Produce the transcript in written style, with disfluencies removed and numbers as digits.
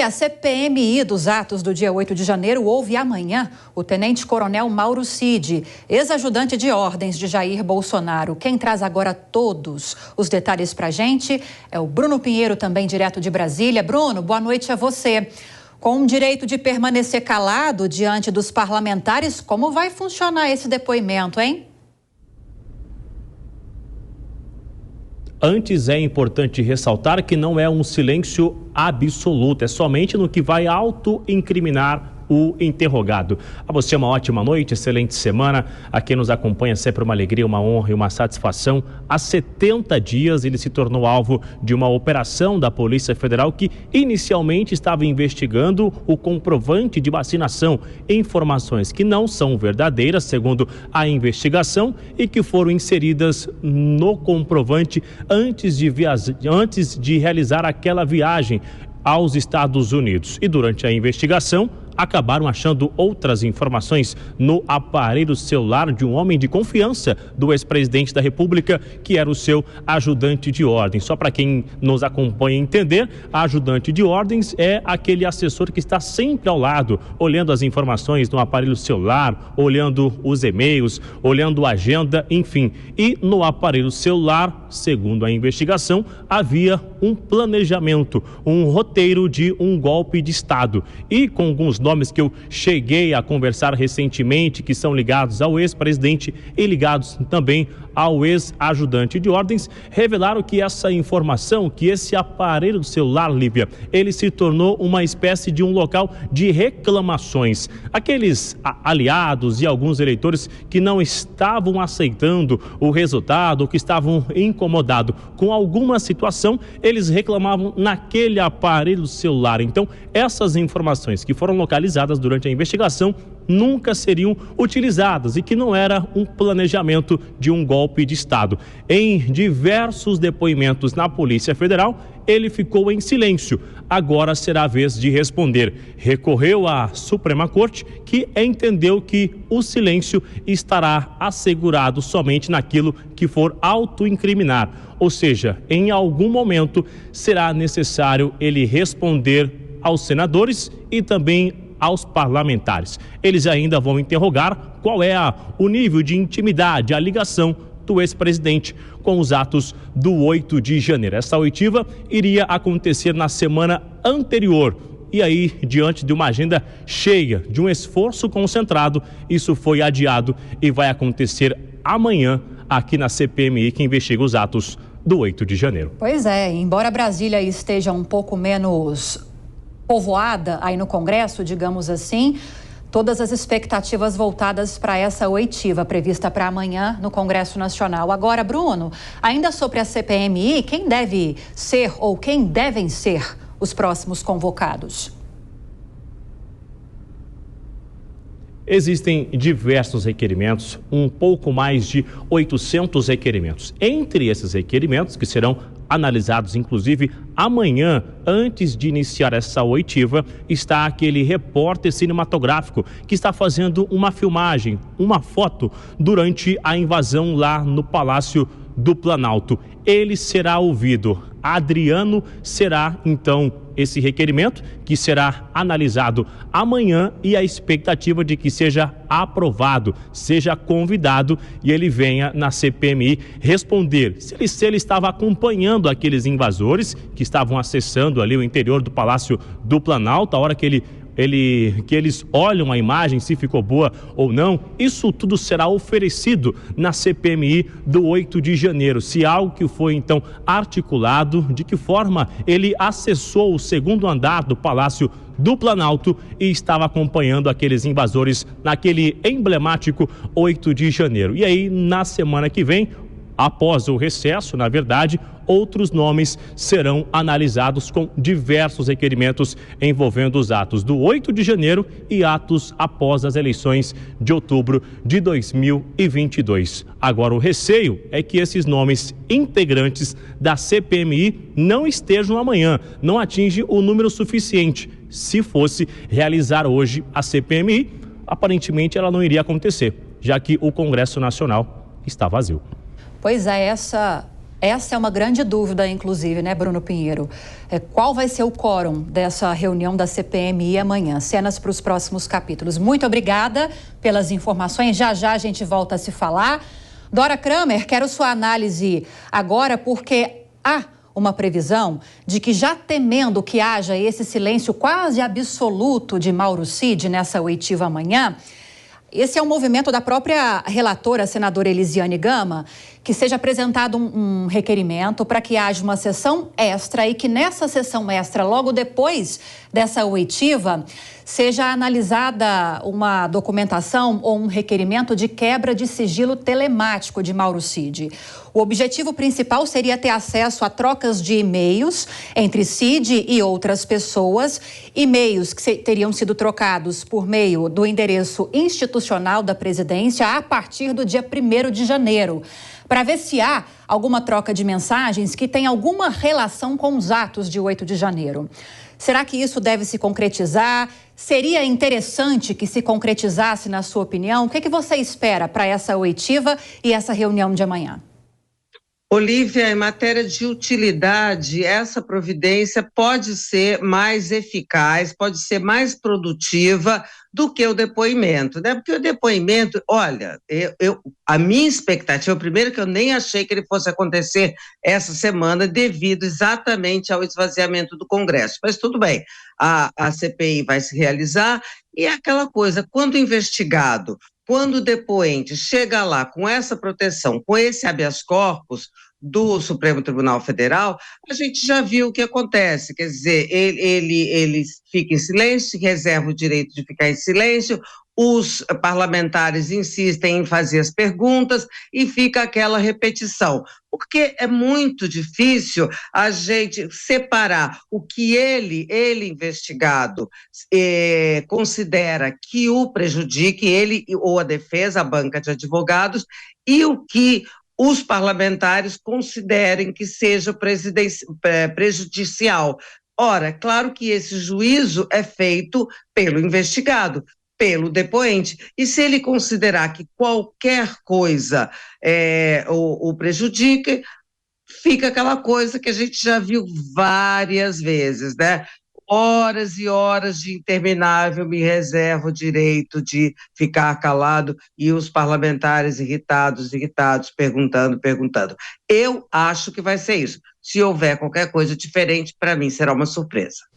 A CPMI dos atos do dia 8 de janeiro ouve amanhã o tenente-coronel Mauro Cid, ex-ajudante de ordens de Jair Bolsonaro. Quem traz agora todos os detalhes para a gente é o Bruno Pinheiro, também direto de Brasília. Bruno, boa noite a você. Com o direito de permanecer calado diante dos parlamentares, como vai funcionar esse depoimento, hein? Antes, é importante ressaltar que não é um silêncio absoluto, é somente no que vai auto-incriminar o interrogado. A você uma ótima noite, excelente semana. A quem nos acompanha, sempre uma alegria, uma honra e uma satisfação. Há 70 dias ele se tornou alvo de uma operação da Polícia Federal que inicialmente estava investigando o comprovante de vacinação. Informações que não são verdadeiras, segundo a investigação, e que foram inseridas no comprovante antes de realizar aquela viagem aos Estados Unidos. E durante a investigação, acabaram achando outras informações no aparelho celular de um homem de confiança do ex-presidente da República, que era o seu ajudante de ordens. Só para quem nos acompanha entender, ajudante de ordens é aquele assessor que está sempre ao lado, olhando as informações no aparelho celular, olhando os e-mails, olhando a agenda, enfim. E no aparelho celular, segundo a investigação, havia um planejamento, um roteiro de um golpe de Estado. E com alguns nomes que eu cheguei a conversar recentemente, que são ligados ao ex-presidente e ligados também ao ex-ajudante de ordens, revelaram que essa informação, que esse aparelho do celular, Lívia, ele se tornou uma espécie de um local de reclamações. Aqueles aliados e alguns eleitores que não estavam aceitando o resultado, ou que estavam incomodados com alguma situação, eles reclamavam naquele aparelho celular. Então, essas informações que foram localizadas durante a investigação nunca seriam utilizadas e que não era um planejamento de um golpe de Estado. Em diversos depoimentos na Polícia Federal, ele ficou em silêncio. Agora será a vez de responder. Recorreu à Suprema Corte, que entendeu que o silêncio estará assegurado somente naquilo que for autoincriminar. Ou seja, em algum momento será necessário ele responder aos senadores e também aos parlamentares. Eles ainda vão interrogar qual é o nível de intimidade, a ligação do ex-presidente com os atos do 8 de janeiro. Essa oitiva iria acontecer na semana anterior. E aí, diante de uma agenda cheia, de um esforço concentrado, isso foi adiado e vai acontecer amanhã aqui na CPMI, que investiga os atos do 8 de janeiro. Pois é, embora Brasília esteja um pouco menos povoada aí no Congresso, digamos assim, todas as expectativas voltadas para essa oitiva prevista para amanhã no Congresso Nacional. Agora, Bruno, ainda sobre a CPMI, quem deve ser ou quem devem ser os próximos convocados? Existem diversos requerimentos, um pouco mais de 800 requerimentos. Entre esses requerimentos, que serão analisados inclusive amanhã, antes de iniciar essa oitiva, está aquele repórter cinematográfico que está fazendo uma filmagem, uma foto, durante a invasão lá no Palácio do Planalto. Ele será ouvido. Adriano será, então, esse requerimento que será analisado amanhã e a expectativa de que seja aprovado, seja convidado e ele venha na CPMI responder se ele estava acompanhando aqueles invasores que estavam acessando ali o interior do Palácio do Planalto, a hora que eles olham a imagem, se ficou boa ou não. Isso tudo será oferecido na CPMI do 8 de janeiro. Se algo que foi então articulado, de que forma ele acessou o segundo andar do Palácio do Planalto e estava acompanhando aqueles invasores naquele emblemático 8 de janeiro. E aí, na semana que vem, após o recesso, na verdade, outros nomes serão analisados com diversos requerimentos envolvendo os atos do 8 de janeiro e atos após as eleições de outubro de 2022. Agora, o receio é que esses nomes integrantes da CPMI não estejam amanhã, não atinge o número suficiente. Se fosse realizar hoje a CPMI, aparentemente ela não iria acontecer, já que o Congresso Nacional está vazio. Pois é, essa Essa é uma grande dúvida, inclusive, né, Bruno Pinheiro? Qual vai ser o quórum dessa reunião da CPMI amanhã? Cenas para os próximos capítulos. Muito obrigada pelas informações. Já já a gente volta a se falar. Dora Kramer, quero sua análise agora, porque há uma previsão de que, já temendo que haja esse silêncio quase absoluto de Mauro Cid nessa oitiva amanhã, esse é um movimento da própria relatora, a senadora Elisiane Gama, que seja apresentado um requerimento para que haja uma sessão extra e que nessa sessão extra, logo depois dessa oitiva, seja analisada uma documentação ou um requerimento de quebra de sigilo telemático de Mauro Cid. O objetivo principal seria ter acesso a trocas de e-mails entre Cid e outras pessoas, e-mails que teriam sido trocados por meio do endereço institucional da presidência a partir do dia 1º de janeiro, para ver se há alguma troca de mensagens que tem alguma relação com os atos de 8 de janeiro. Será que isso deve se concretizar? Seria interessante que se concretizasse, na sua opinião? O que você espera para essa oitiva e essa reunião de amanhã? Olívia, em matéria de utilidade, essa providência pode ser mais eficaz, pode ser mais produtiva do que o depoimento, né? Porque o depoimento, olha, a minha expectativa, primeiro que eu nem achei que ele fosse acontecer essa semana devido exatamente ao esvaziamento do Congresso, mas tudo bem, a CPI vai se realizar e é aquela coisa, quando o investigado, quando o depoente chega lá com essa proteção, com esse habeas corpus do Supremo Tribunal Federal, a gente já viu o que acontece, quer dizer, ele fica em silêncio, reserva o direito de ficar em silêncio, os parlamentares insistem em fazer as perguntas e fica aquela repetição, porque é muito difícil a gente separar o que ele investigado, considera que o prejudique, ele ou a defesa, a banca de advogados, e o que os parlamentares considerem que seja prejudicial. Ora, claro que esse juízo é feito pelo investigado, pelo depoente, e se ele considerar que qualquer coisa o prejudique, fica aquela coisa que a gente já viu várias vezes, né? Horas e horas de interminável, me reservo o direito de ficar calado e os parlamentares irritados, perguntando. Eu acho que vai ser isso. Se houver qualquer coisa diferente, para mim será uma surpresa.